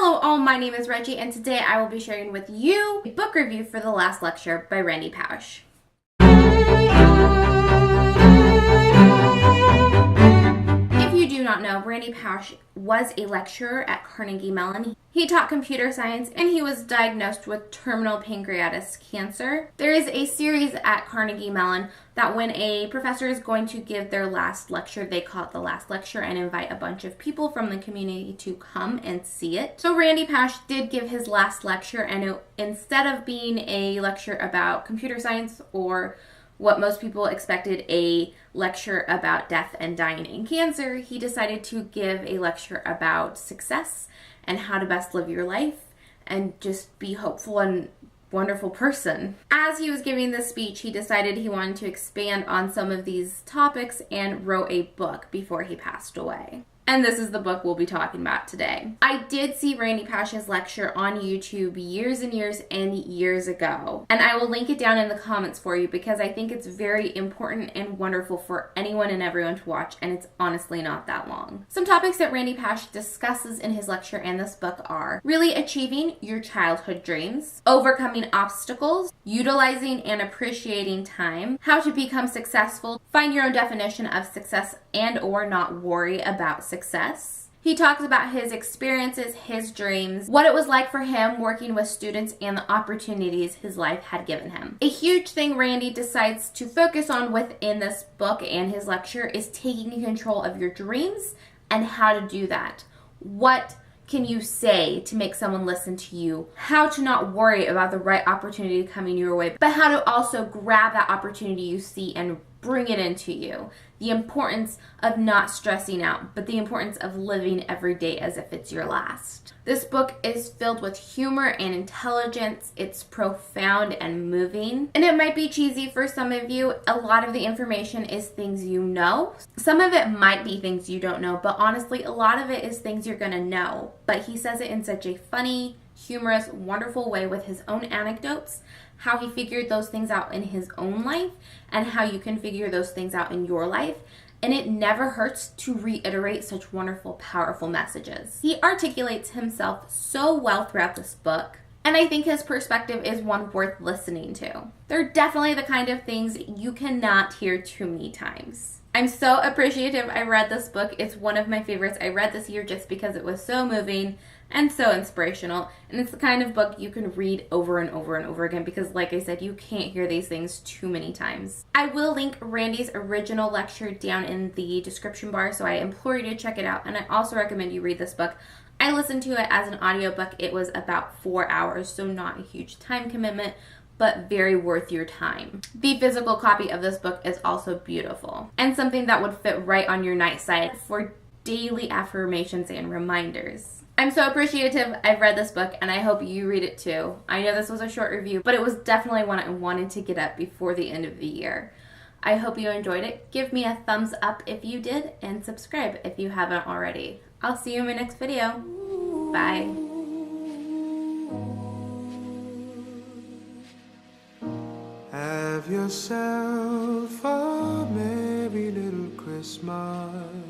Hello all, my name is Reggie, and today I will be sharing with you a book review for The Last Lecture by Randy Pausch. If you do not know, Randy Pausch was a lecturer at Carnegie Mellon. He taught computer science and he was diagnosed with terminal pancreatic cancer. There is a series at Carnegie Mellon that when a professor is going to give their last lecture, they call it The Last Lecture and invite a bunch of people from the community to come and see it. So Randy Pausch did give his last lecture, and instead of being a lecture about computer science or what most people expected, a lecture about death and dying and cancer, he decided to give a lecture about success and how to best live your life and just be hopeful and wonderful person. As he was giving this speech, he decided he wanted to expand on some of these topics and wrote a book before he passed away. And this is the book we'll be talking about today. I did see Randy Pausch's lecture on YouTube years and years and years ago. And I will link it down in the comments for you because I think it's very important and wonderful for anyone and everyone to watch, and it's honestly not that long. Some topics that Randy Pausch discusses in his lecture and this book are really achieving your childhood dreams, overcoming obstacles, utilizing and appreciating time, how to become successful, find your own definition of success and or not worry about success. He talks about his experiences, his dreams, what it was like for him working with students, and the opportunities his life had given him. A huge thing Randy decides to focus on within this book and his lecture is taking control of your dreams and how to do that. What can you say to make someone listen to you? How to not worry about the right opportunity coming your way, but how to also grab that opportunity you see and bring it into you. The importance of not stressing out, but the importance of living every day as if it's your last. This book is filled with humor and intelligence. It's profound and moving. And it might be cheesy for some of you. A lot of the information is things you know. Some of it might be things you don't know, but honestly, a lot of it is things you're gonna know. But he says it in such a funny, humorous, wonderful way with his own anecdotes, how he figured those things out in his own life, and how you can figure those things out in your life. And it never hurts to reiterate such wonderful, powerful messages. He articulates himself so well throughout this book, and I think his perspective is one worth listening to. They're definitely the kind of things you cannot hear too many times. I'm so appreciative I read this book. It's one of my favorites I read this year just because it was so moving and so inspirational, and it's the kind of book you can read over and over and over again because, like I said, you can't hear these things too many times. I will link Randy's original lecture down in the description bar, so I implore you to check it out, and I also recommend you read this book. I listened to it as an audiobook. It was about 4 hours, so not a huge time commitment, but very worth your time. The physical copy of this book is also beautiful and something that would fit right on your nightside for daily affirmations and reminders. I'm so appreciative I've read this book, and I hope you read it too. I know this was a short review, but it was definitely one I wanted to get up before the end of the year. I hope you enjoyed it. Give me a thumbs up if you did, and subscribe if you haven't already. I'll see you in my next video. Bye. Have yourself a merry little Christmas.